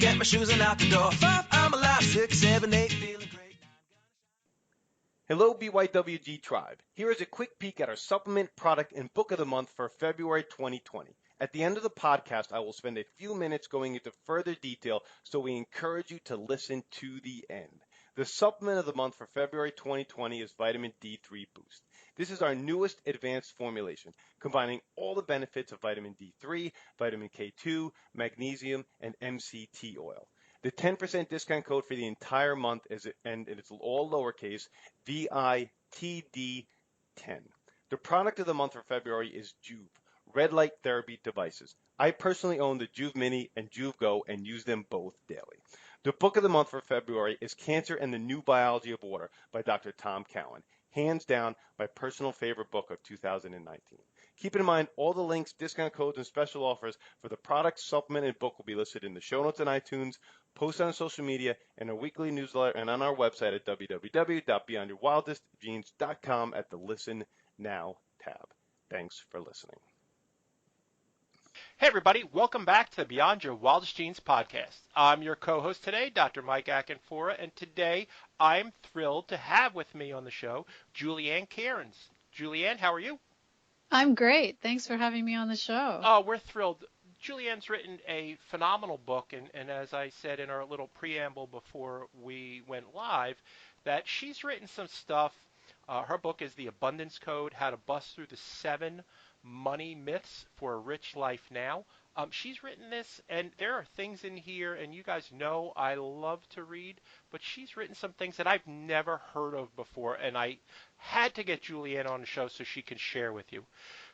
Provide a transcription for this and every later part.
get my shoes and out the door. 5, I'm alive. 6, 7, 8, feeling great. Hello, BYWG Tribe. Here is a quick peek at our supplement, product, and book of the month for February 2020. At the end of the podcast, I will spend a few minutes going into further detail, so we encourage you to listen to the end. The supplement of the month for February 2020 is Vitamin D3 Boost. This is our newest advanced formulation, combining all the benefits of vitamin D3, vitamin K2, magnesium, and MCT oil. The 10% discount code for the entire month and it's all lowercase, VITD10. The product of the month for February is Juve, red light therapy devices. I personally own the Juve Mini and Juve Go and use them both daily. The book of the month for February is Cancer and the New Biology of Water by Dr. Tom Cowan. Hands down, my personal favorite book of 2019. Keep in mind, all the links, discount codes, and special offers for the product, supplement, and book will be listed in the show notes on iTunes, posted on social media, and our weekly newsletter, and on our website at www.beyondyourwildestgenes.com at the Listen Now tab. Thanks for listening. Hey everybody, welcome back to the Beyond Your Wildest Genes podcast. I'm your co-host today, Dr. Mike Akinfora, and today I'm thrilled to have with me on the show Ann Cairns. Ann, how are you? I'm great. Thanks for having me on the show. Oh, we're thrilled. Ann's written a phenomenal book, and as I said in our little preamble before we went live, that she's written some stuff. Her book is The Abundance Code, How to Bust Through the 7 Money Myths for a Rich Life Now. She's written this, and there are things in here, and you guys know I love to read, but she's written some things that I've never heard of before, and I had to get Ann on the show so she can share with you.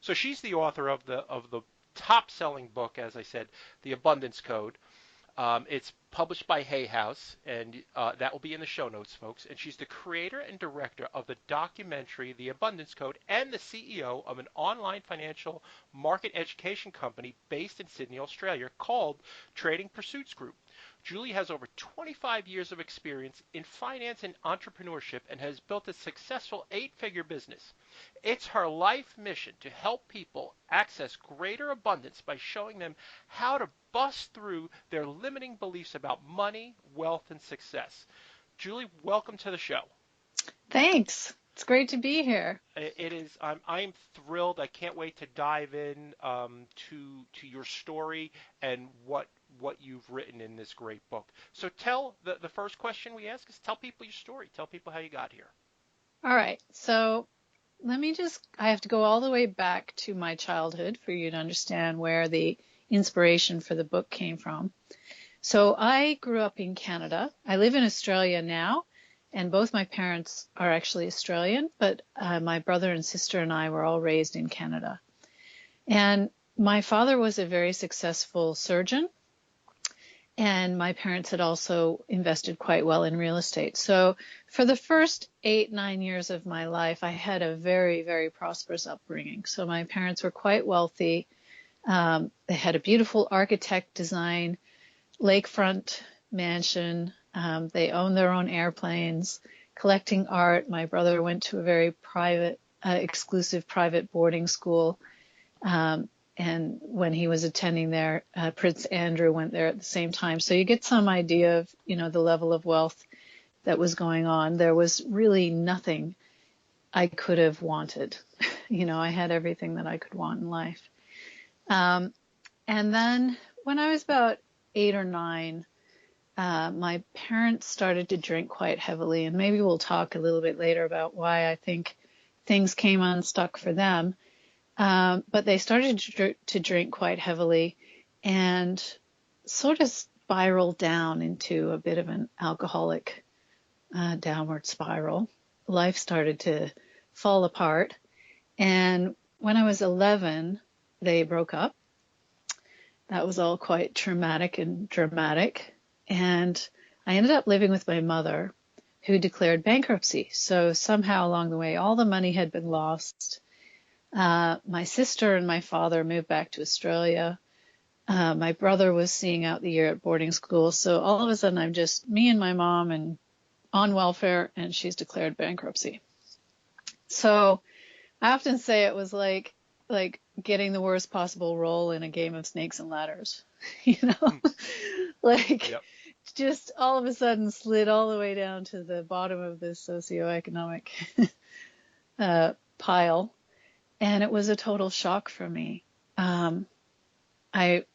So she's the author of the top-selling book, as I said, The Abundance Code. It's published by Hay House, and that will be in the show notes, folks. And she's the creator and director of the documentary The Abundance Code and the CEO of an online financial market education company based in Sydney, Australia, called Trading Pursuits Group. Julie has over 25 years of experience in finance and entrepreneurship and has built a successful 8-figure business. It's her life mission to help people access greater abundance by showing them how to bust through their limiting beliefs about money, wealth, and success. Julie, welcome to the show. Thanks. It's great to be here. It is. I'm thrilled. I can't wait to dive in to your story and what you've written in this great book. So the first question we ask is tell people your story. Tell people how you got here. All right. So I have to go all the way back to my childhood for you to understand where the inspiration for the book came from. So I grew up in Canada. I live in Australia now, and both my parents are actually Australian, but my brother and sister and I were all raised in Canada. And my father was a very successful surgeon, and my parents had also invested quite well in real estate. So for the first 8-9 years of my life, I had a very, very prosperous upbringing. So my parents were quite wealthy. They had a beautiful architect design lakefront mansion. They owned their own airplanes, collecting art. My brother went to a very private, exclusive private boarding school. And when he was attending there, Prince Andrew went there at the same time. So you get some idea of, the level of wealth that was going on. There was really nothing I could have wanted. I had everything that I could want in life. And then when I was about 8 or 9, my parents started to drink quite heavily. And maybe we'll talk a little bit later about why I think things came unstuck for them. But they started to drink quite heavily and sort of spiraled down into a bit of an alcoholic downward spiral. Life started to fall apart. And when I was 11, they broke up. That was all quite traumatic and dramatic. And I ended up living with my mother, who declared bankruptcy. So somehow along the way, all the money had been lost. My sister and my father moved back to Australia. My brother was seeing out the year at boarding school. So all of a sudden, I'm just me and my mom and on welfare, and she's declared bankruptcy. So I often say it was like getting the worst possible role in a game of snakes and ladders. like Yep. just all of a sudden slid all the way down to the bottom of this socioeconomic pile. And it was a total shock for me.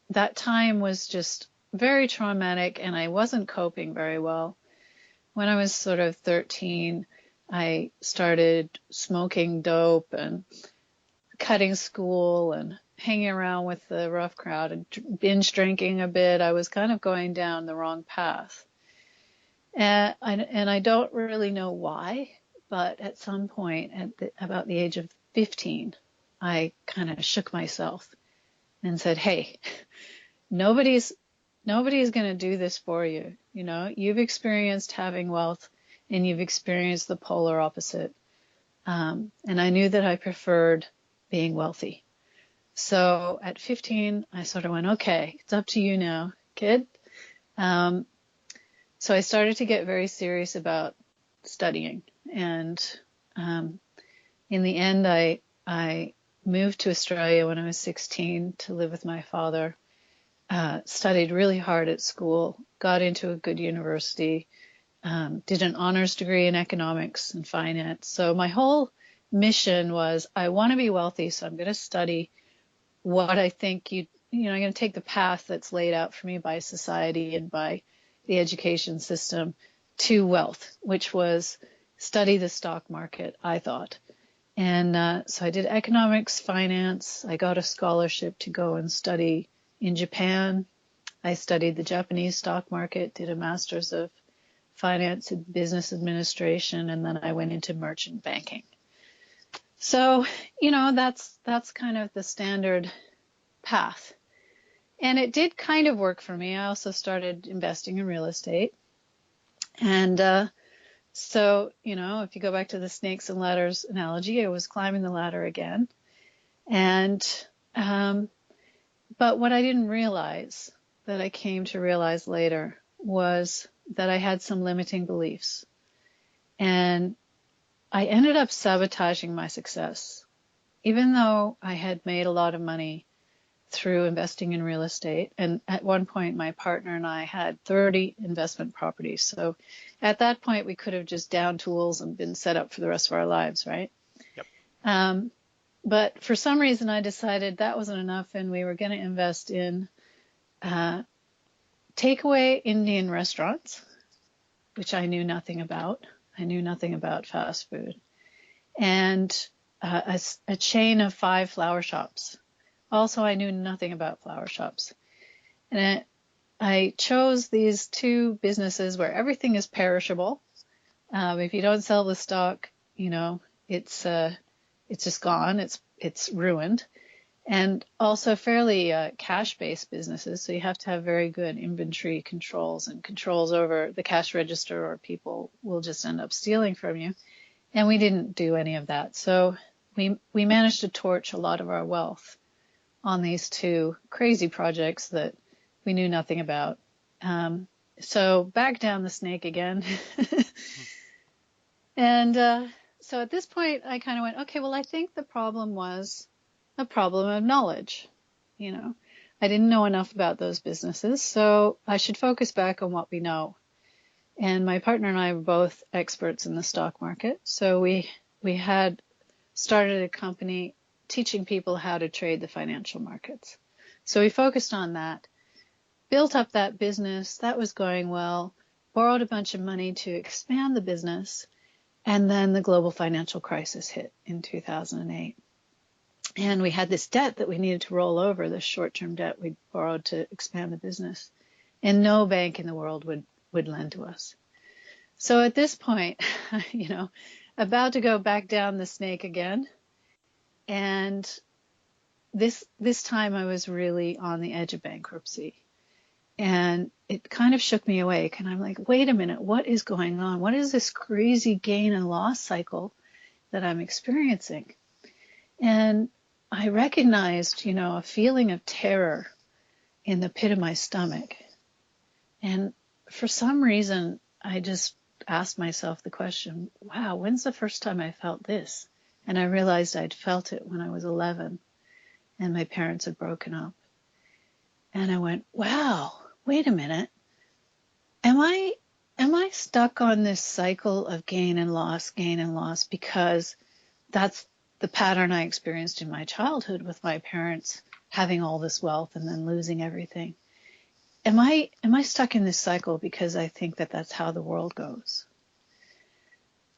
That time was just very traumatic, and I wasn't coping very well. When I was sort of 13, I started smoking dope and cutting school and hanging around with the rough crowd and binge drinking a bit. I was kind of going down the wrong path. And I don't really know why, but at some point, about the age of 15, I kind of shook myself and said, hey, nobody's going to do this for you. You've experienced having wealth, and you've experienced the polar opposite. And I knew that I preferred being wealthy. So at 15, I sort of went, okay, it's up to you now, kid. So I started to get very serious about studying. And in the end, I moved to Australia when I was 16 to live with my father, studied really hard at school, got into a good university, did an honors degree in economics and finance. So my whole mission was, I want to be wealthy, so I'm going to study what I think I'm going to take the path that's laid out for me by society and by the education system to wealth, which was study the stock market, I thought. And so I did economics, finance. I got a scholarship to go and study in Japan. I studied the Japanese stock market, did a master's of finance and business administration, and then I went into merchant banking. So, that's kind of the standard path. And it did kind of work for me. I also started investing in real estate. And so, if you go back to the snakes and ladders analogy, I was climbing the ladder again. And but what I didn't realize, that I came to realize later, was that I had some limiting beliefs. And I ended up sabotaging my success. Even though I had made a lot of money through investing in real estate, and at one point my partner and I had 30 investment properties. So at that point we could have just downed tools and been set up for the rest of our lives, right? Yep. But for some reason I decided that wasn't enough, and we were going to invest in takeaway Indian restaurants, which I knew nothing about. I knew nothing about fast food. And a chain of 5 flower shops. Also, I knew nothing about flower shops. And I chose these 2 businesses where everything is perishable. If you don't sell the stock, it's just gone. It's ruined. And also fairly cash-based businesses. So you have to have very good inventory controls and controls over the cash register, or people will just end up stealing from you. And we didn't do any of that. So we managed to torch a lot of our wealth on these 2 crazy projects that we knew nothing about. So back down the snake again. And so at this point, I kind of went, okay, well, I think the problem was a problem of knowledge. I didn't know enough about those businesses, so I should focus back on what we know. And my partner and I were both experts in the stock market, so we had started a company teaching people how to trade the financial markets. So we focused on that, built up that business. That was going well, borrowed a bunch of money to expand the business, and then the global financial crisis hit in 2008. And we had this debt that we needed to roll over, this short-term debt we borrowed to expand the business. And no bank in the world would lend to us. So at this point, about to go back down the snake again. And this time I was really on the edge of bankruptcy. And it kind of shook me awake. And I'm like, wait a minute, what is going on? What is this crazy gain and loss cycle that I'm experiencing? And I recognized, a feeling of terror in the pit of my stomach. And for some reason, I just asked myself the question, wow, when's the first time I felt this? And I realized I'd felt it when I was 11 and my parents had broken up. And I went, wow, wait a minute. Am I stuck on this cycle of gain and loss, because that's the pattern I experienced in my childhood with my parents having all this wealth and then losing everything? Am I stuck in this cycle because I think that that's how the world goes?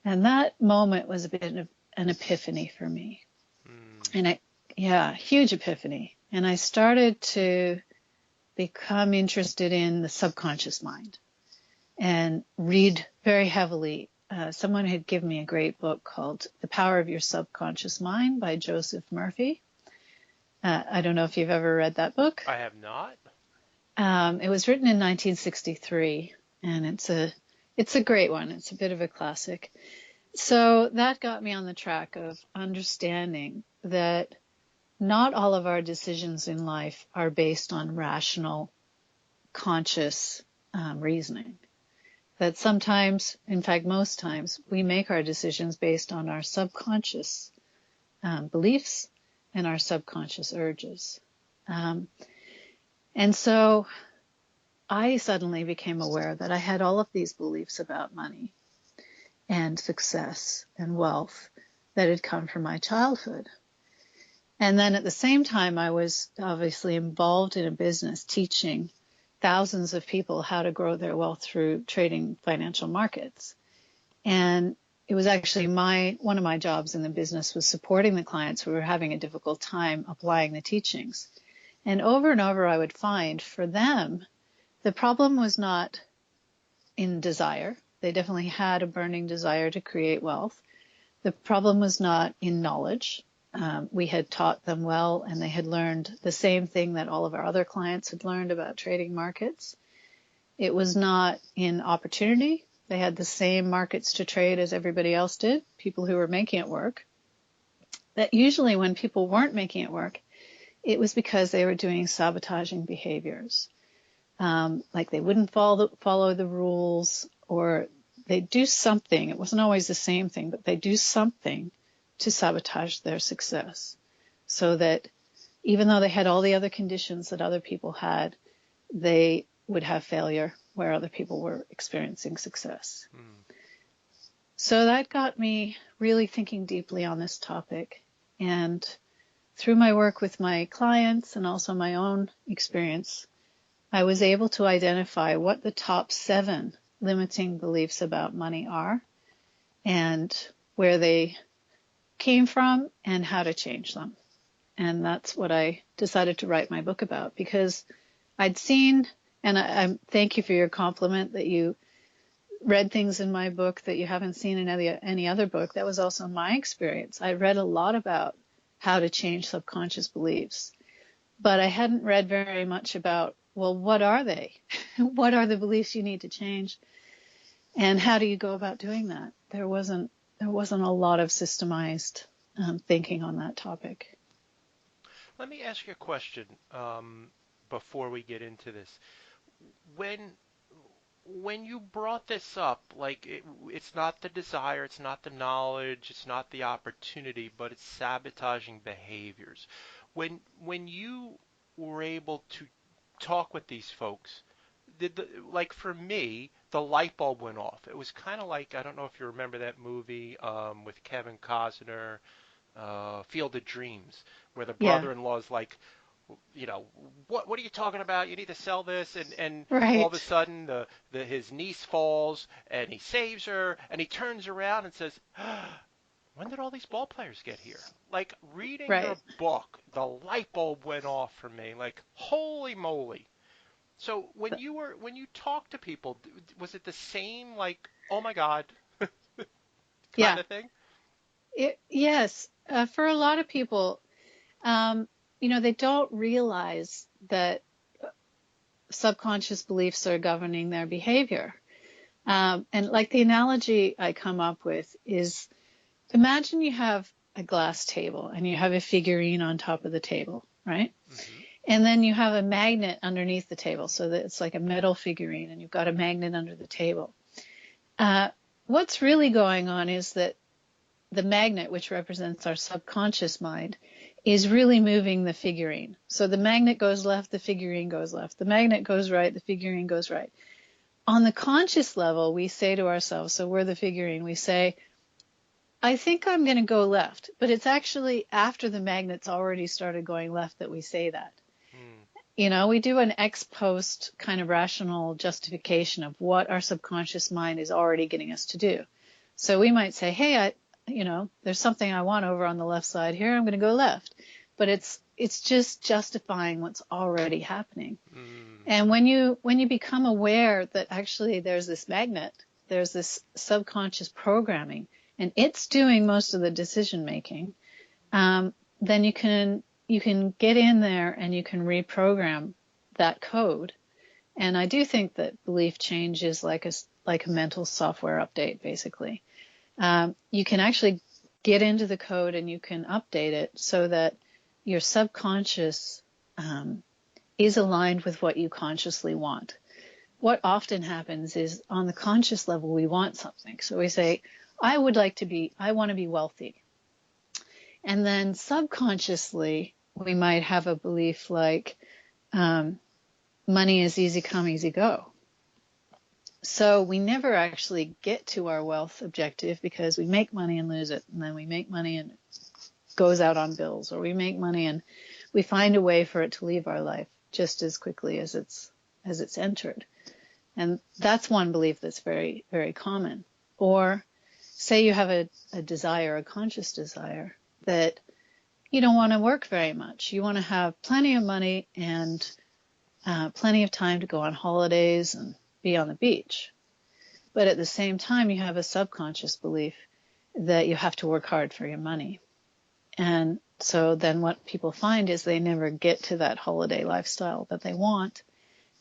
And that moment was a bit of an epiphany for me. And huge epiphany. And I started to become interested in the subconscious mind and read very heavily. Someone had given me a great book called The Power of Your Subconscious Mind by Joseph Murphy. I don't know if you've ever read that book. I have not. It was written in 1963, and it's a great one. It's a bit of a classic. So that got me on the track of understanding that not all of our decisions in life are based on rational, conscious reasoning. That sometimes, in fact, most times, we make our decisions based on our subconscious beliefs and our subconscious urges. And so I suddenly became aware that I had all of these beliefs about money and success and wealth that had come from my childhood. And then at the same time, I was obviously involved in a business teaching thousands of people how to grow their wealth through trading financial markets. And it was actually one of my jobs in the business was supporting the clients who were having a difficult time applying the teachings. And over, I would find for them, the problem was not in desire. They definitely had a burning desire to create wealth. The problem was not in knowledge. We had taught them well, and they had learned the same thing that all of our other clients had learned about trading markets. It was not in opportunity. They had the same markets to trade as everybody else did, people who were making it work. That usually when people weren't making it work, it was because they were doing sabotaging behaviors. Like they wouldn't follow the rules, or they'd do something. It wasn't always the same thing, but they'd do something to sabotage their success, so that even though they had all the other conditions that other people had, they would have failure where other people were experiencing success. So that got me really thinking deeply on this topic. And through my work with my clients and also my own experience, I was able to identify what the top 7 limiting beliefs about money are and where they came from and how to change them. And that's what I decided to write my book about, because I'd seen, and I thank you for your compliment that you read things in my book that you haven't seen in any other book. That was also my experience. I read a lot about how to change subconscious beliefs, but I hadn't read very much about, well, what are they? What are the beliefs you need to change? And how do you go about doing that? There wasn't a lot of systemized thinking on that topic. Let me ask you a question before we get into this. When you brought this up, like it's not the desire, it's not the knowledge, it's not the opportunity, but it's sabotaging behaviors. When you were able to talk with these folks, like for me, the light bulb went off. It was kind of like, I don't know if you remember that movie with Kevin Costner, Field of Dreams, where the Yeah. brother-in-law's like, what are you talking about? You need to sell this, and Right. all of a sudden his niece falls and he saves her and he turns around and says, when did all these ball players get here? Like reading Right. your book, the light bulb went off for me. Like holy moly! So when you talk to people, was it the same like oh my God kind of thing? Yes. For a lot of people, they don't realize that subconscious beliefs are governing their behavior. And like the analogy I come up with is, imagine you have a glass table and you have a figurine on top of the table, right? Mm-hmm. And then you have a magnet underneath the table, so that it's like a metal figurine and you've got a magnet under the table. What's really going on is that the magnet, which represents our subconscious mind, is really moving the figurine. So the magnet goes left, the figurine goes left. The magnet goes right, the figurine goes right. On the conscious level, we say to ourselves, so we're the figurine, we say, I think I'm going to go left. But it's actually after the magnet's already started going left that we say that. You know, we do an ex post kind of rational justification of what our subconscious mind is already getting us to do. So we might say, hey, there's something I want over on the left side here. I'm going to go left. But it's just justifying what's already happening. And when you become aware that actually there's this magnet, there's this subconscious programming, and it's doing most of the decision making, then you can get in there and you can reprogram that code. And I do think that belief change is like a mental software update, basically. You can actually get into the code and you can update it so that your subconscious is aligned with what you consciously want. What often happens is on the conscious level, we want something. So we say, I want to be wealthy. And then subconsciously, we might have a belief like, money is easy come, easy go. So we never actually get to our wealth objective because we make money and lose it. And then we make money and it goes out on bills, or we make money and we find a way for it to leave our life just as quickly as it's entered. And that's one belief that's very, very common. Or say you have a desire, a conscious desire, that you don't want to work very much. You want to have plenty of money and plenty of time to go on holidays and be on the beach. But at the same time, you have a subconscious belief that you have to work hard for your money. And so then what people find is they never get to that holiday lifestyle that they want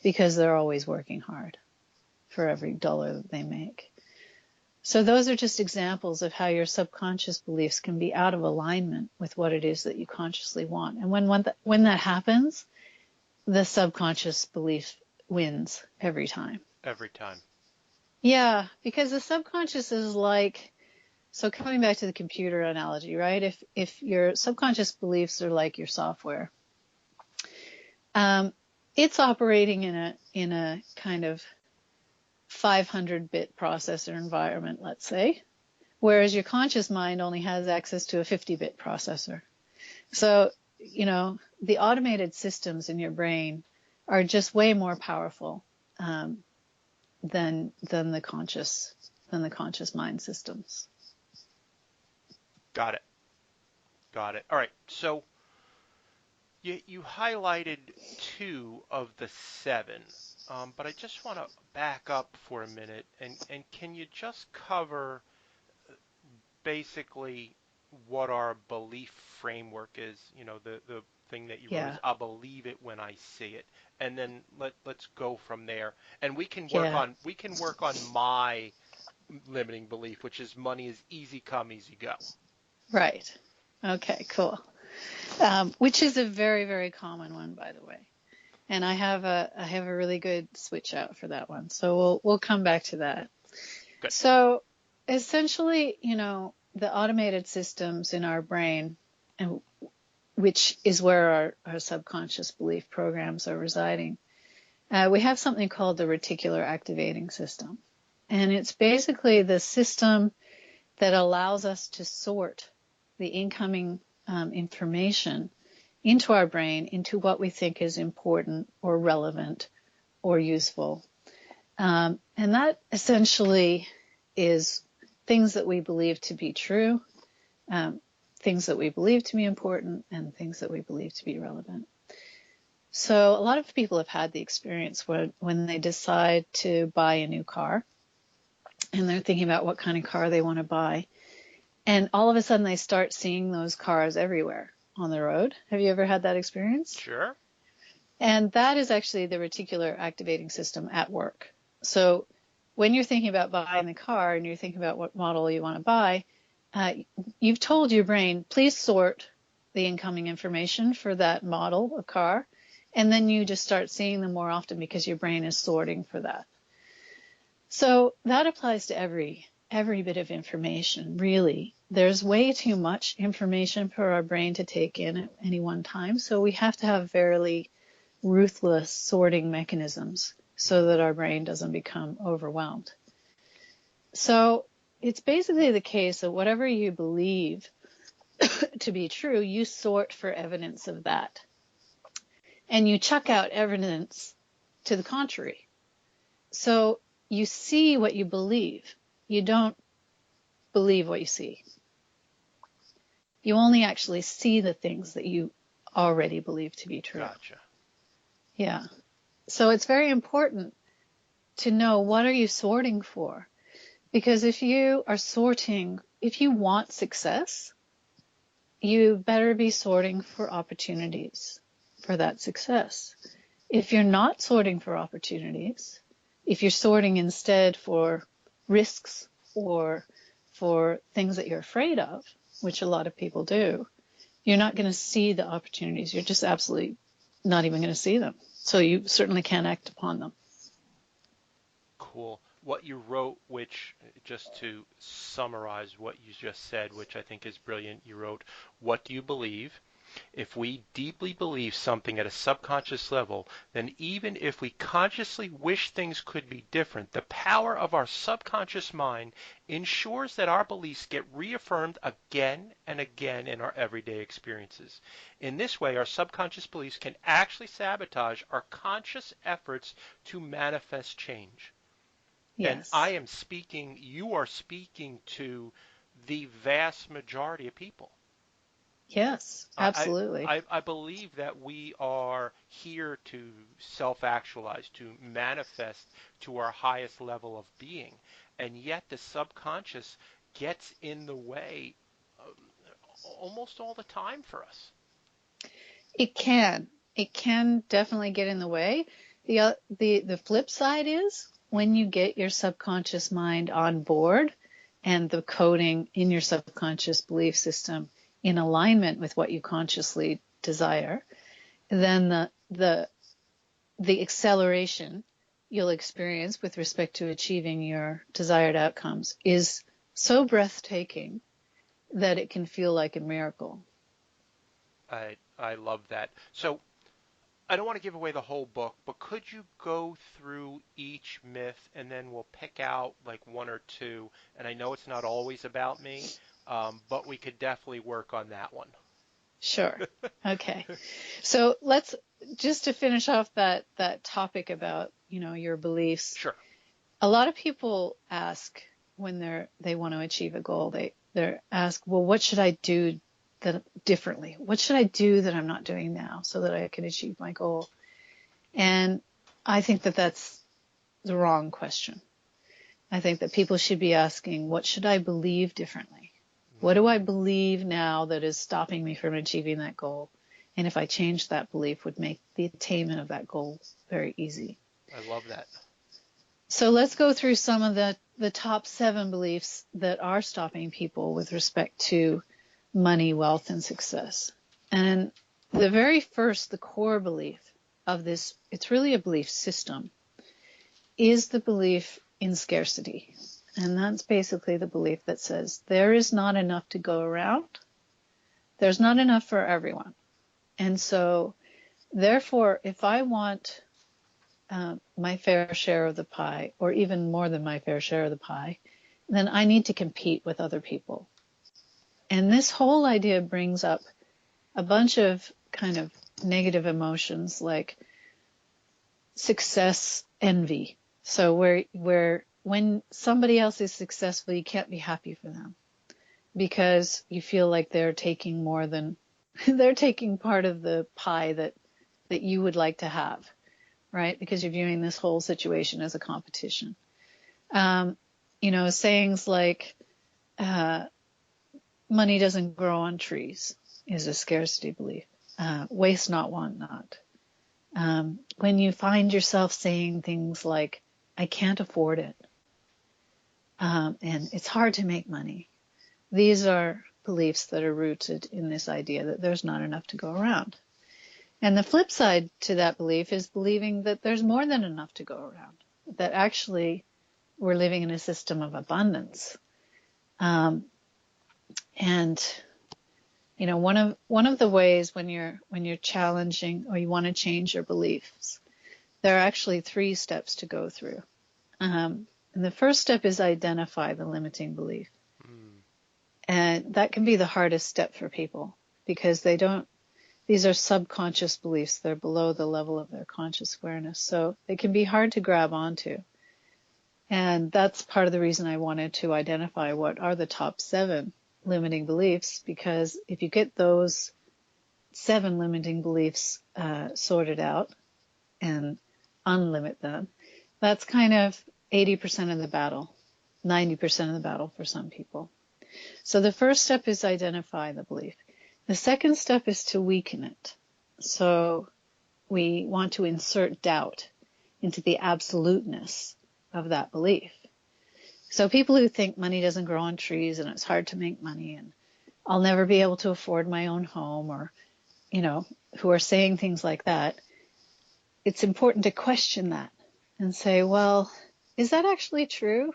because they're always working hard for every dollar that they make. So those are just examples of how your subconscious beliefs can be out of alignment with what it is that you consciously want. And when that happens, the subconscious belief wins every time. Every time. Yeah, because the subconscious is like, so coming back to the computer analogy, right? If your subconscious beliefs are like your software, it's operating in a kind of 500-bit processor environment, let's say, whereas your conscious mind only has access to a 50-bit processor. So, the automated systems in your brain are just way more powerful than the conscious mind systems. Got it. All right. So you highlighted 2 of the 7, but I just want to back up for a minute and can you just cover basically what our belief framework is? The thing that you wrote is, I'll believe it when I see it, and then let's go from there. And we can work on my limiting belief, which is money is easy come, easy go. Right. Okay, cool. Which is a very, very common one, by the way. And I have a really good switch out for that one. So we'll come back to that. Good. So essentially, the automated systems in our brain, and which is where our subconscious belief programs are residing, we have something called the reticular activating system. And it's basically the system that allows us to sort the incoming information into our brain into what we think is important or relevant or useful. And that essentially is things that we believe to be true, things that we believe to be important, and things that we believe to be relevant. So a lot of people have had the experience when they decide to buy a new car, and they're thinking about what kind of car they want to buy. And all of a sudden they start seeing those cars everywhere on the road. Have you ever had that experience? Sure. And that is actually the reticular activating system at work. So when you're thinking about buying the car and you're thinking about what model you want to buy, you've told your brain, please sort the incoming information for that model of car. And then you just start seeing them more often because your brain is sorting for that. So that applies to every every bit of information, really. There's way too much information for our brain to take in at any one time. So we have to have fairly ruthless sorting mechanisms so that our brain doesn't become overwhelmed. So it's basically the case that whatever you believe to be true, you sort for evidence of that. And you chuck out evidence to the contrary. So you see what you believe. You don't believe what you see. You only actually see the things that you already believe to be true. Gotcha. Yeah. So it's very important to know, what are you sorting for? Because if you are sorting, if you want success, you better be sorting for opportunities for that success. If you're not sorting for opportunities, if you're sorting instead for risks or for things that you're afraid of, which a lot of people do, you're not going to see the opportunities. You're just absolutely not even going to see them. So you certainly can't act upon them. Cool. What you wrote, which, just to summarize what you just said, which I think is brilliant, you wrote, what do you believe? If we deeply believe something at a subconscious level, then even if we consciously wish things could be different, the power of our subconscious mind ensures that our beliefs get reaffirmed again and again in our everyday experiences. In this way, our subconscious beliefs can actually sabotage our conscious efforts to manifest change. And Yes. you are speaking to the vast majority of people. Yes, absolutely. I believe that we are here to self-actualize, to manifest to our highest level of being. And yet the subconscious gets in the way almost all the time for us. It can. It can definitely get in the way. The flip side is when you get your subconscious mind on board and the coding in your subconscious belief system in alignment with what you consciously desire, then the acceleration you'll experience with respect to achieving your desired outcomes is so breathtaking that it can feel like a miracle. I love that. So I don't want to give away the whole book, but could you go through each myth and then we'll pick out like one or two? And I know it's not always about me, but we could definitely work on that one. Sure. Okay. So let's just to finish off that topic about, your beliefs. Sure. A lot of people ask when they want to achieve a goal, they ask, well, what should I do differently? What should I do that I'm not doing now so that I can achieve my goal? And I think that that's the wrong question. I think that people should be asking, what should I believe differently? What do I believe now that is stopping me from achieving that goal? And if I change that belief, would make the attainment of that goal very easy. I love that. So let's go through some of the top 7 beliefs that are stopping people with respect to money, wealth, and success. And the very first, the core belief of this, it's really a belief system, is the belief in scarcity. And that's basically the belief that says there is not enough to go around. There's not enough for everyone. And so, therefore, if I want my fair share of the pie, or even more than my fair share of the pie, then I need to compete with other people. And this whole idea brings up a bunch of kind of negative emotions like success envy. So where when somebody else is successful, you can't be happy for them because you feel like they're taking more than they're taking part of the pie that you would like to have, right? Because you're viewing this whole situation as a competition. Sayings like money doesn't grow on trees is a scarcity belief. Waste not, want not. When you find yourself saying things like, I can't afford it, and it's hard to make money, these are beliefs that are rooted in this idea that there's not enough to go around. And the flip side to that belief is believing that there's more than enough to go around, that actually we're living in a system of abundance. And one of the ways when you're challenging or you want to change your beliefs, there are actually 3 steps to go through. And the first step is identify the limiting belief. And that can be the hardest step for people because these are subconscious beliefs. They're below the level of their conscious awareness. So they can be hard to grab onto. And that's part of the reason I wanted to identify what are the top 7 limiting beliefs, because if you get those 7 limiting beliefs sorted out and unlimit them, that's kind of 80% of the battle, 90% of the battle for some people. So the first step is identify the belief. The second step is to weaken it. So we want to insert doubt into the absoluteness of that belief. So people who think money doesn't grow on trees and it's hard to make money and I'll never be able to afford my own home, or, who are saying things like that, it's important to question that and say, well, is that actually true?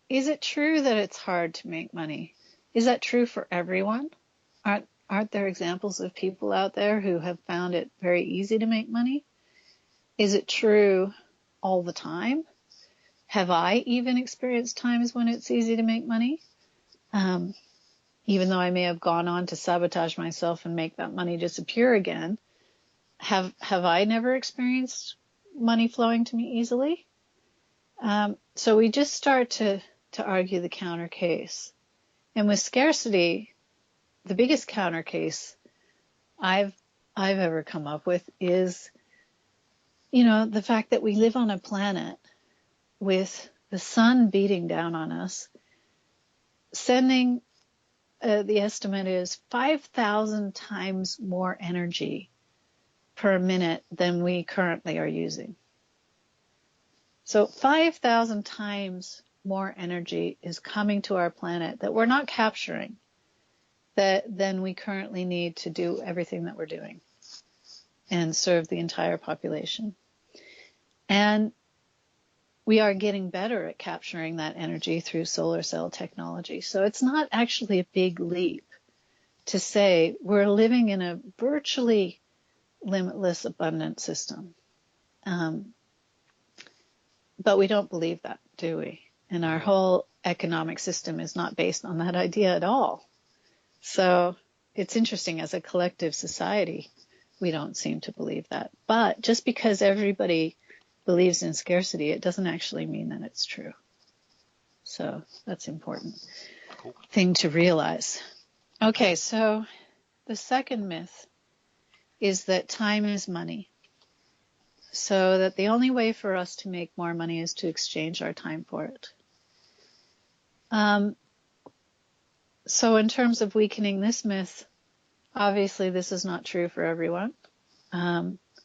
Is it true that it's hard to make money? Is that true for everyone? Aren't there examples of people out there who have found it very easy to make money? Is it true all the time? Have I even experienced times when it's easy to make money? Even though I may have gone on to sabotage myself and make that money disappear again, have I never experienced money flowing to me easily? So we just start to argue the counter case. And with scarcity, the biggest counter case I've ever come up with is, the fact that we live on a planet with the sun beating down on us, sending, the estimate is 5,000 times more energy per minute than we currently are using. So 5,000 times more energy is coming to our planet that we're not capturing than we currently need to do everything that we're doing and serve the entire population. And we are getting better at capturing that energy through solar cell technology. So it's not actually a big leap to say we're living in a virtually limitless abundant system. But we don't believe that, do we? And our whole economic system is not based on that idea at all. So it's interesting, as a collective society, we don't seem to believe that. But just because everybody believes in scarcity, it doesn't actually mean that it's true. So that's important thing to realize. Okay, so the second myth is that time is money. So that the only way for us to make more money is to exchange our time for it. So in terms of weakening this myth, obviously this is not true for everyone.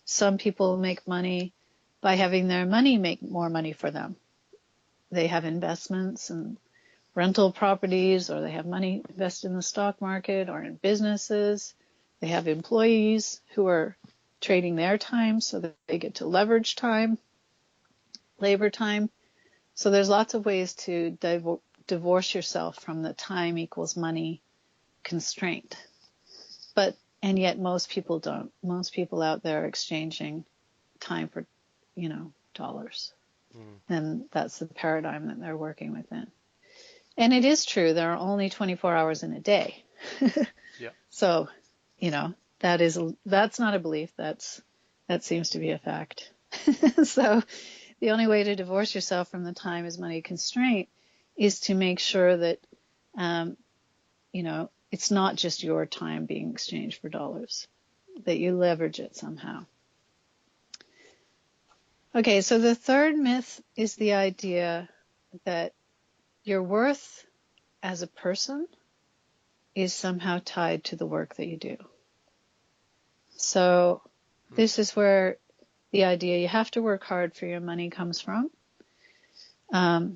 Some people make money by having their money make more money for them. They have investments and rental properties, or they have money invested in the stock market or in businesses. They have employees who are trading their time so that they get to leverage time, labor time. So there's lots of ways to divorce yourself from the time equals money constraint. And yet most people don't. Most people out there are exchanging time for, dollars. And that's the paradigm that they're working within. And it is true, there are only 24 hours in a day. Yeah. So, that's not a belief, that seems to be a fact. So the only way to divorce yourself from the time is money constraint is to make sure that, it's not just your time being exchanged for dollars, that you leverage it somehow. Okay, so the third myth is the idea that your worth as a person is somehow tied to the work that you do. So this is where the idea you have to work hard for your money comes from. Our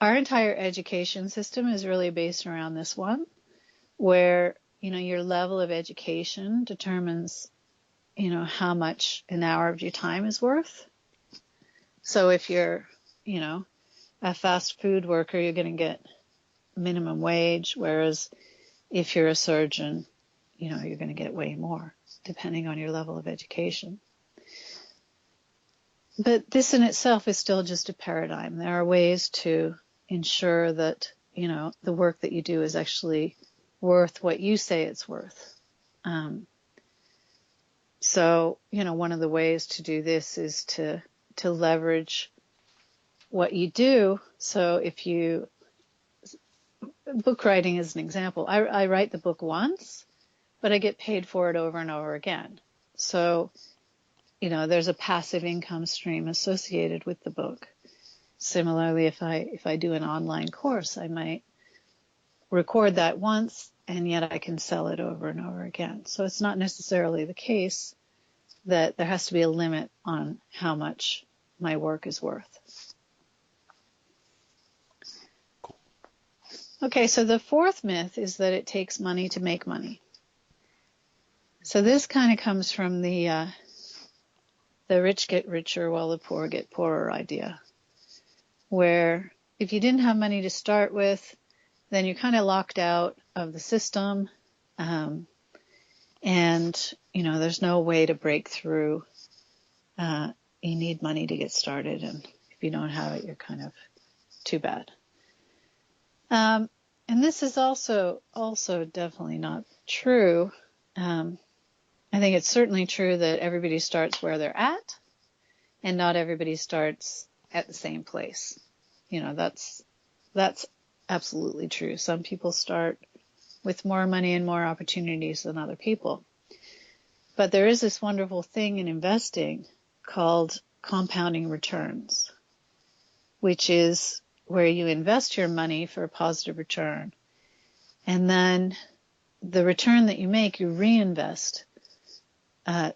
entire education system is really based around this one, where, your level of education determines, how much an hour of your time is worth. So if you're, a fast food worker, you're going to get minimum wage, whereas if you're a surgeon, you're going to get way more, depending on your level of education. But this in itself is still just a paradigm. There are ways to ensure that, the work that you do is actually worth what you say it's worth. So, one of the ways to do this is to leverage what you do. So book writing is an example. I write the book once, but I get paid for it over and over again. So, there's a passive income stream associated with the book. Similarly, if I do an online course, I might record that once, and yet I can sell it over and over again. So it's not necessarily the case that there has to be a limit on how much my work is worth. Okay, so the fourth myth is that it takes money to make money. So this kind of comes from the rich get richer while the poor get poorer idea, where if you didn't have money to start with, then you're kind of locked out of the system, and there's no way to break through. You need money to get started, and if you don't have it, you're kind of too bad. And this is also definitely not true. I think it's certainly true that everybody starts where they're at, and not everybody starts at the same place. That's absolutely true. Some people start with more money and more opportunities than other people. But there is this wonderful thing in investing called compounding returns, which is where you invest your money for a positive return, and then the return that you make, you reinvest.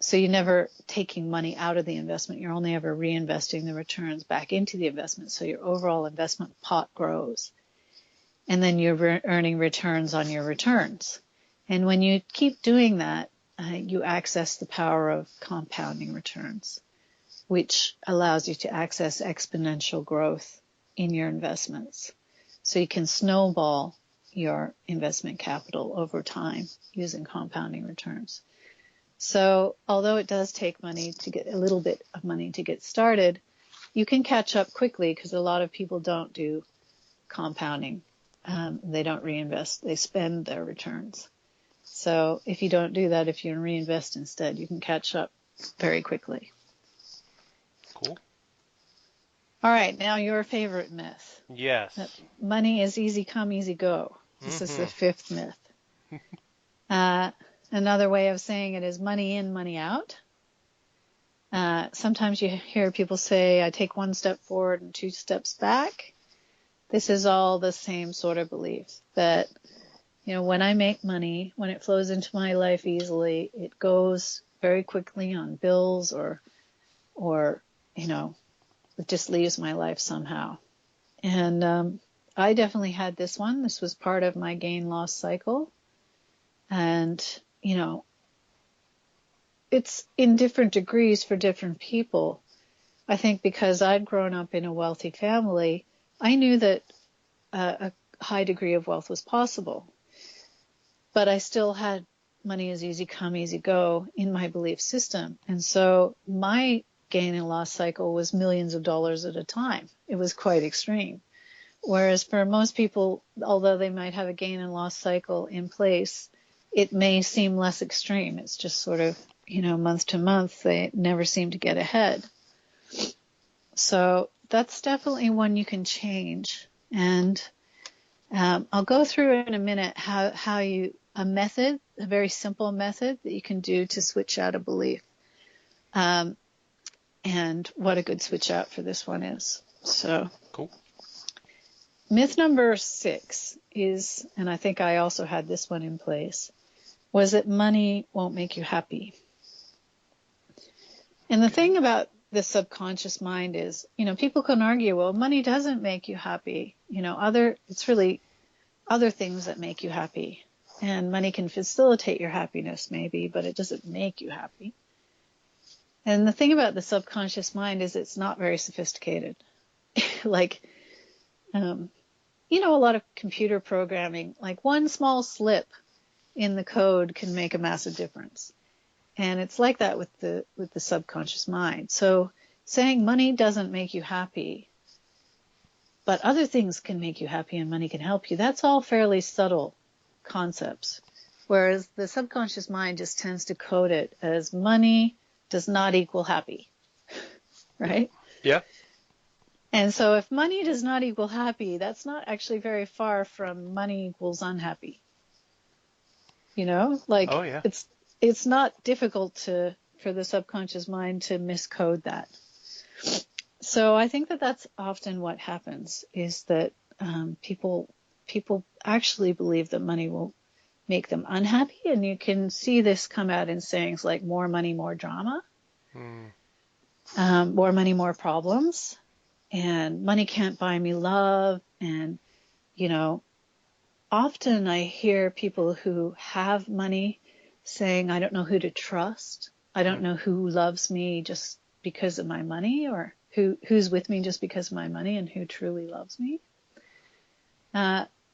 So you're never taking money out of the investment. You're only ever reinvesting the returns back into the investment. So your overall investment pot grows. And then you're earning returns on your returns. And when you keep doing that, you access the power of compounding returns, which allows you to access exponential growth in your investments. So you can snowball your investment capital over time using compounding returns. So although it does take money to get a little bit of money to get started, you can catch up quickly because a lot of people don't do compounding. They don't reinvest. They spend their returns. So if you don't do that, if you reinvest instead, you can catch up very quickly. Cool. All right, now your favorite myth. Yes. That money is easy come, easy go. This is the fifth myth. Another way of saying it is money in, money out. Sometimes you hear people say, I take one step forward and 2 steps back. This is all the same sort of belief that, when I make money, when it flows into my life easily, it goes very quickly on bills or it just leaves my life somehow. And I definitely had this one. This was part of my gain-loss cycle. And, it's in different degrees for different people. I think because I'd grown up in a wealthy family, I knew that a high degree of wealth was possible. But I still had money is easy come, easy go in my belief system. And so my gain and loss cycle was millions of dollars at a time. It was quite extreme. Whereas for most people, although they might have a gain and loss cycle in place, it may seem less extreme. It's just sort of, month to month, they never seem to get ahead. So that's definitely one you can change. And I'll go through in a minute a very simple method that you can do to switch out a belief. And what a good switch out for this one is. So Cool. Myth number 6 is, and I think I also had this one in place, was that money won't make you happy. And the thing about the subconscious mind is, people can argue, well, money doesn't make you happy. It's really other things that make you happy. And money can facilitate your happiness maybe, but it doesn't make you happy. And the thing about the subconscious mind is it's not very sophisticated. Like, a lot of computer programming, like one small slip in the code can make a massive difference. And it's like that with the subconscious mind. So saying money doesn't make you happy, but other things can make you happy and money can help you, that's all fairly subtle concepts. Whereas the subconscious mind just tends to code it as money does not equal happy, right? Yeah. And so if money does not equal happy, that's not actually very far from money equals unhappy. Oh, yeah. It's not difficult for the subconscious mind to miscode that. So I think that that's often what happens, is that people actually believe that money will make them unhappy, and you can see this come out in sayings like more money, more drama, more money, more problems, and money can't buy me love. And often I hear people who have money saying, I don't know who to trust. I don't know who loves me just because of my money, or who's with me just because of my money, and who truly loves me.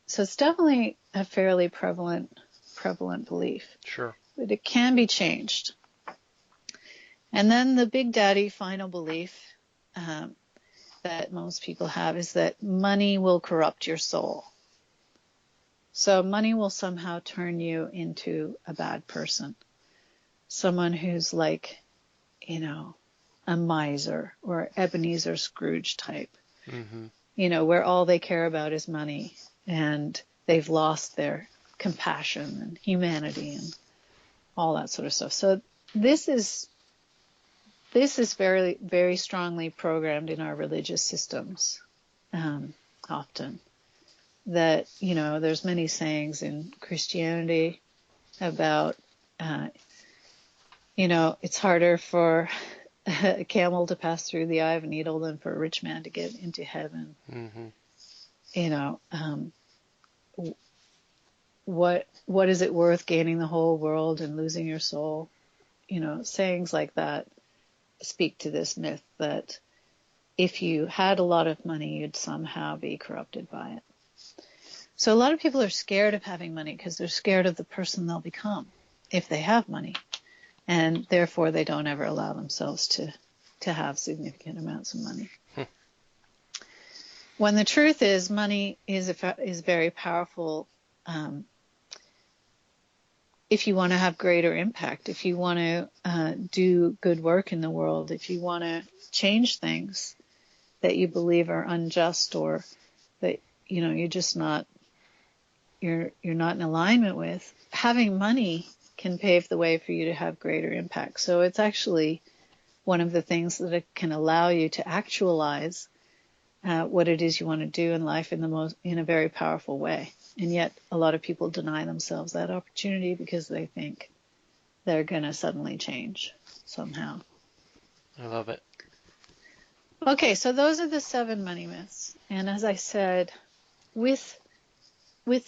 So it's definitely a fairly prevalent belief. Sure. But it can be changed. And then the big daddy final belief that most people have is that money will corrupt your soul. So money will somehow turn you into a bad person. Someone who's like, a miser or Ebenezer Scrooge type, where all they care about is money, and they've lost their compassion and humanity and all that sort of stuff. So this is very, very strongly programmed in our religious systems, often. That, there's many sayings in Christianity about, it's harder for a camel to pass through the eye of a needle than for a rich man to get into heaven. What is it worth gaining the whole world and losing your soul? Sayings like that speak to this myth that if you had a lot of money, you'd somehow be corrupted by it. So a lot of people are scared of having money because they're scared of the person they'll become if they have money. And therefore, they don't ever allow themselves to have significant amounts of money. When the truth is, money is very powerful if you want to have greater impact, if you want to do good work in the world, if you want to change things that you believe are unjust, or that you're just not you're not in alignment with. Having money can pave the way for you to have greater impact. So it's actually one of the things that it can allow you to actualize what it is you want to do in life in a very powerful way. And yet a lot of people deny themselves that opportunity because they think they're going to suddenly change somehow. I love it. Okay, so those are the 7 money myths. And as I said, with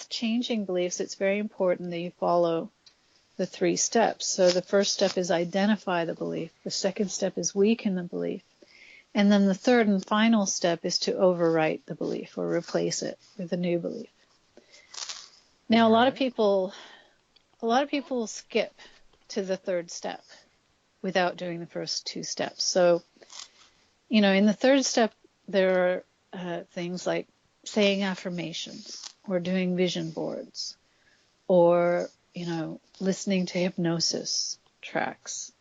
changing beliefs, it's very important that you follow the 3 steps. So the first step is identify the belief. The second step is weaken the belief. And then the third and final step is to overwrite the belief or replace it with a new belief. Now, a lot of people skip to the third step without doing the first 2 steps. So, in the third step, there are things like saying affirmations or doing vision boards or, listening to hypnosis tracks.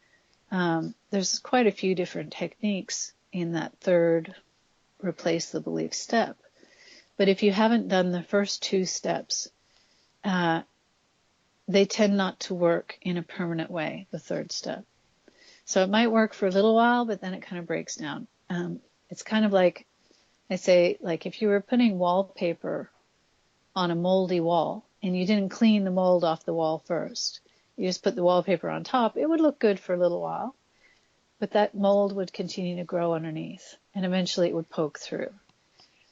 There's quite a few different techniques in that third replace the belief step. But if you haven't done the first 2 steps, they tend not to work in a permanent way, the third step. So it might work for a little while, but then it kind of breaks down. It's kind of like, I say, like if you were putting wallpaper on a moldy wall and you didn't clean the mold off the wall first, you just put the wallpaper on top, it would look good for a little while, but that mold would continue to grow underneath and eventually it would poke through.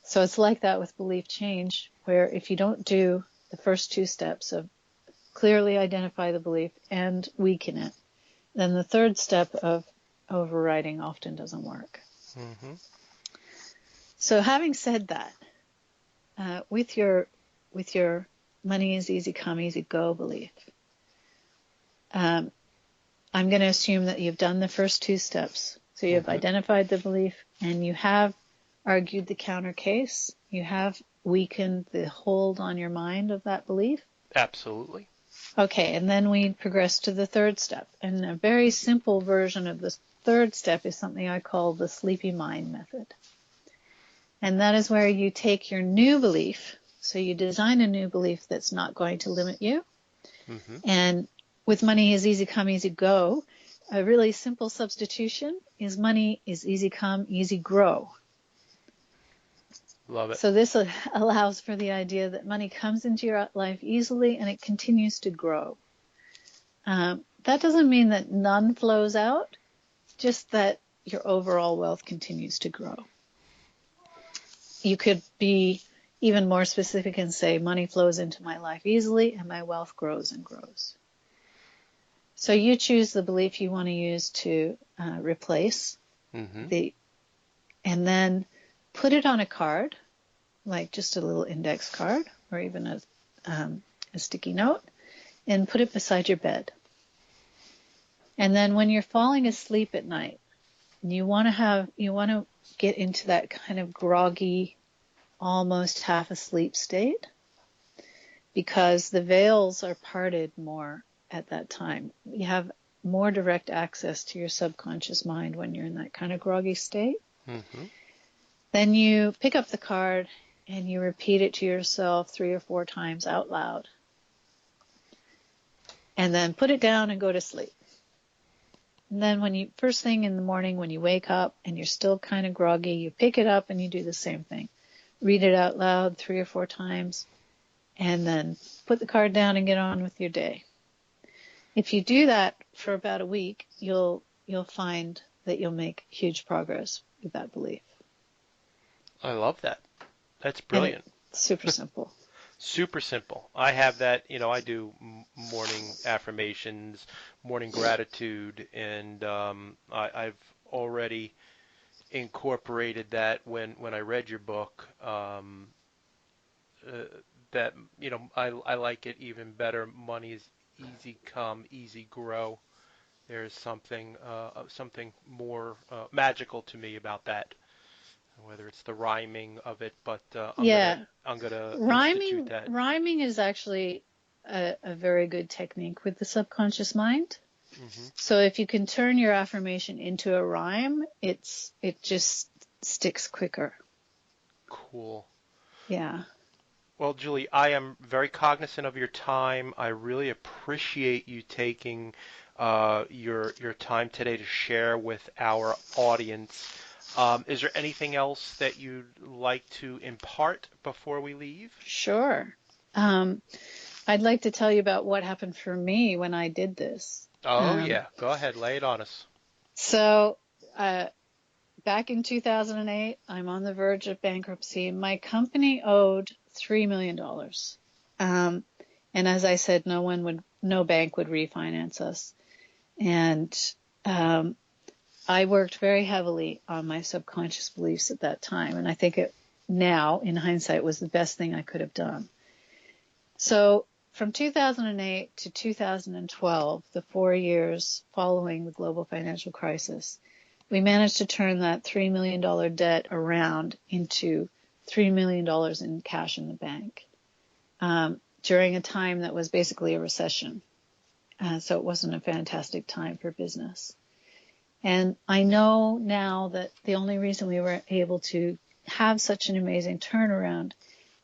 So it's like that with belief change, where if you don't do the first 2 steps of clearly identify the belief and weaken it, then the third step of overriding often doesn't work. Mm-hmm. So having said that, with your money is easy come, easy go belief, I'm going to assume that you've done the first two steps. So you have identified the belief and you have argued the counter case. You have weakened the hold on your mind of that belief. Absolutely. Okay, and then we progress to the third step. And a very simple version of the third step is something I call the sleepy mind method. And that is where you take your new belief, so you design a new belief that's not going to limit you. Mm-hmm. And with money is easy come, easy go, a really simple substitution is money is easy come, easy grow. Love it. So this allows for the idea that money comes into your life easily and it continues to grow. That doesn't mean that none flows out, just that your overall wealth continues to grow. You could be even more specific and say money flows into my life easily and my wealth grows and grows. So you choose the belief you want to use to replace and then put it on a card, like just a little index card or even a sticky note, and put it beside your bed. And then when you're falling asleep at night, you want to get into that kind of groggy, almost half asleep state, because the veils are parted more at that time. You have more direct access to your subconscious mind when you're in that kind of groggy state. Mm-hmm. Then you pick up the card and you repeat it to yourself 3 or 4 times out loud. And then put it down and go to sleep. And then first thing in the morning when you wake up and you're still kind of groggy, you pick it up and you do the same thing. Read it out loud 3 or 4 times and then put the card down and get on with your day. If you do that for about a week, you'll find that you'll make huge progress with that belief. I love that. That's brilliant. Super simple. Super simple. I have that, I do morning affirmations, morning gratitude, and I've already incorporated that when I read your book, that, I like it even better. Money is easy come, easy grow. There's something more magical to me about that, whether it's the rhyming of it, but I'm gonna institute that. Rhyming is actually a very good technique with the subconscious mind. Mm-hmm. So if you can turn your affirmation into a rhyme, it just sticks quicker. Cool. Yeah. Well, Julie, I am very cognizant of your time. I really appreciate you taking your time today to share with our audience. Is there anything else that you'd like to impart before we leave? Sure. I'd like to tell you about what happened for me when I did this. Oh, yeah. Go ahead. Lay it on us. So back in 2008, I'm on the verge of bankruptcy. My company owed $3 million. And as I said, no bank would refinance us. And I worked very heavily on my subconscious beliefs at that time. And I think now, in hindsight, was the best thing I could have done. So from 2008 to 2012, the 4 years following the global financial crisis, we managed to turn that $3 million debt around into $3 million in cash in the bank during a time that was basically a recession. So it wasn't a fantastic time for business. And I know now that the only reason we were able to have such an amazing turnaround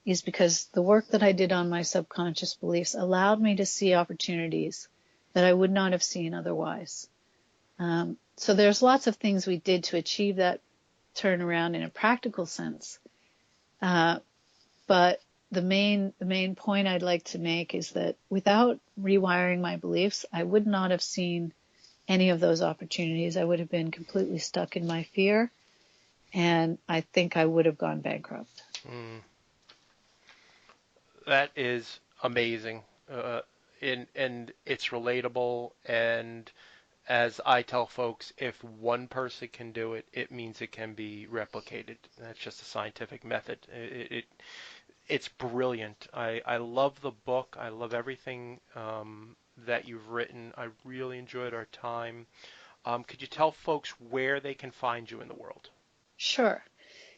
is because the work that I did on my subconscious beliefs allowed me to see opportunities that I would not have seen otherwise. So there's lots of things we did to achieve that turnaround in a practical sense. But the main point I'd like to make is that without rewiring my beliefs, I would not have seen any of those opportunities. I would have been completely stuck in my fear, and I think I would have gone bankrupt. That is amazing. And it's relatable, and as I tell folks, if one person can do it, it means it can be replicated. That's just a scientific method. It's brilliant. I love the book. I love everything that you've written. I really enjoyed our time. Could you tell folks where they can find you in the world? Sure.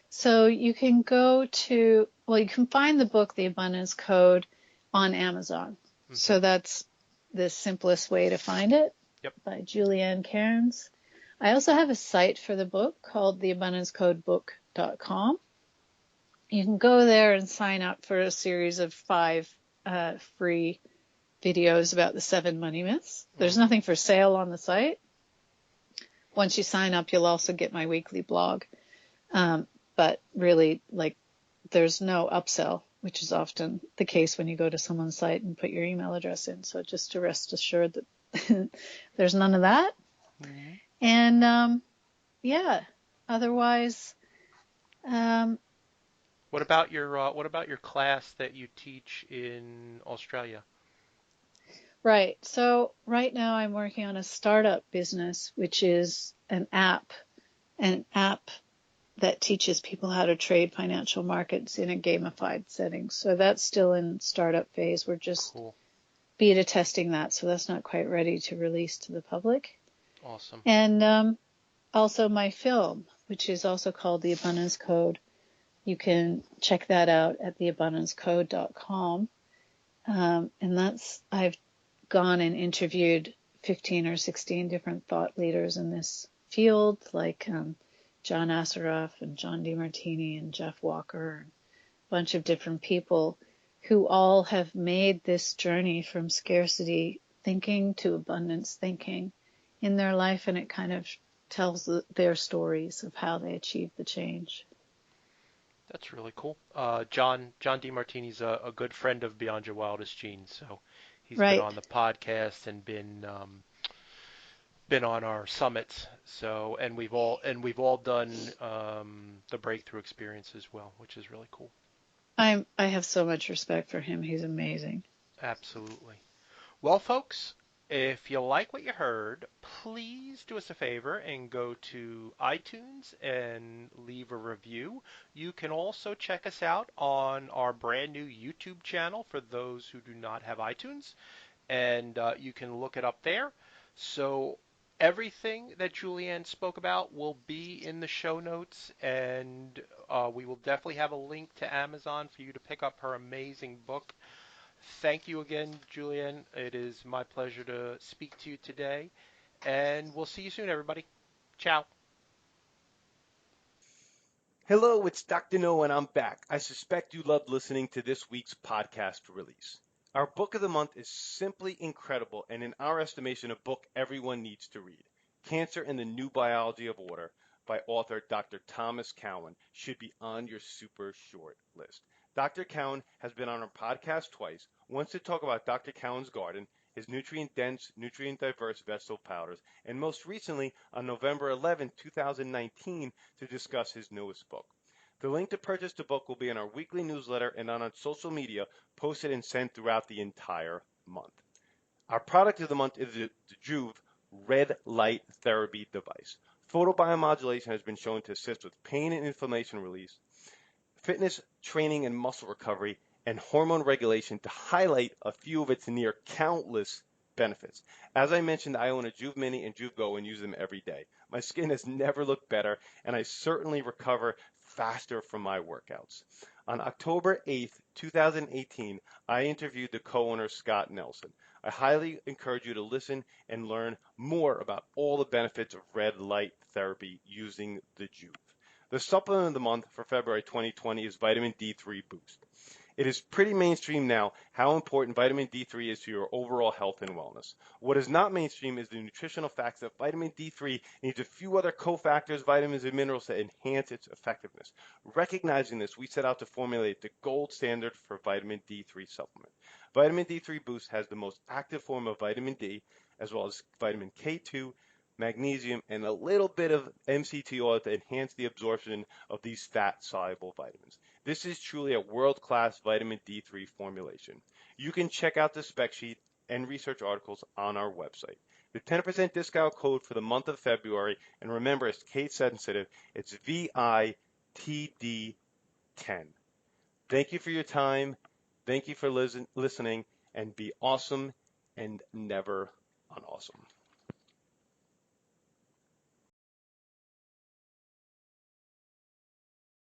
So you can you can find the book, The Abundance Code, on Amazon. Mm-hmm. So that's the simplest way to find it. Yep. By Ann Cairns. I also have a site for the book called theabundancecodebook.com. You can go there and sign up for a series of 5 free videos about the 7 money myths. There's nothing for sale on the site. Once you sign up, you'll also get my weekly blog. But really, there's no upsell, which is often the case when you go to someone's site and put your email address in. So just to rest assured that there's none of that. Mm-hmm. And otherwise, what about your class that you teach in Australia? right. So right now I'm working on a startup business, which is an app that teaches people how to trade financial markets in a gamified setting. So that's still in startup phase. We're just Cool. beta testing that, so that's not quite ready to release to the public. Awesome. And also my film, which is also called The Abundance Code. You can check that out at theabundancecode.com. And I've gone and interviewed 15 or 16 different thought leaders in this field, like John Assaraf and John DeMartini and Jeff Walker, and a bunch of different people who all have made this journey from scarcity thinking to abundance thinking in their life, and it kind of tells their stories of how they achieved the change. That's really cool. John DeMartini's a good friend of Beyond Your Wildest Dreams, so he's been Right. on the podcast and been on our summits. So and we've all done the breakthrough experience as well, which is really cool. I have so much respect for him. He's amazing. Absolutely. Well, folks, if you like what you heard, please do us a favor and go to iTunes and leave a review. You can also check us out on our brand new YouTube channel for those who do not have iTunes, and you can look it up there. So everything that Julianne spoke about will be in the show notes, and we will definitely have a link to Amazon for you to pick up her amazing book. Thank you again, Julianne. It is my pleasure to speak to you today, and we'll see you soon, everybody. Ciao. Hello, it's Dr. No, and I'm back. I suspect you loved listening to this week's podcast release. Our book of the month is simply incredible, and in our estimation, a book everyone needs to read. Cancer and the New Biology of Water by author Dr. Thomas Cowan should be on your super short list. Dr. Cowan has been on our podcast twice, once to talk about Dr. Cowan's garden, his nutrient-dense, nutrient-diverse vegetable powders, and most recently on November 11, 2019, to discuss his newest book. The link to purchase the book will be in our weekly newsletter and on our social media, posted and sent throughout the entire month. Our product of the month is the Juve Red Light Therapy device. Photobiomodulation has been shown to assist with pain and inflammation release, fitness training and muscle recovery, and hormone regulation, to highlight a few of its near countless benefits. As I mentioned, I own a Juve Mini and Juve Go and use them every day. My skin has never looked better, and I certainly recover faster from my workouts. On October 8th, 2018, I interviewed the co-owner Scott Nelson. I highly encourage you to listen and learn more about all the benefits of red light therapy using the Juve. The supplement of the month for February 2020 is vitamin D3 Boost. It is pretty mainstream now how important vitamin D3 is to your overall health and wellness. What is not mainstream is the nutritional facts that vitamin D3 needs a few other cofactors, vitamins, and minerals to enhance its effectiveness. Recognizing this, we set out to formulate the gold standard for vitamin D3 supplement. Vitamin D3 Boost has the most active form of vitamin D, as well as vitamin K2, magnesium, and a little bit of MCT oil to enhance the absorption of these fat-soluble vitamins. This is truly a world-class vitamin D3 formulation. You can check out the spec sheet and research articles on our website. The 10% discount code for the month of February, and remember, it's case sensitive, it's VITD10. Thank you for your time. Thank you for listening, and be awesome and never unawesome.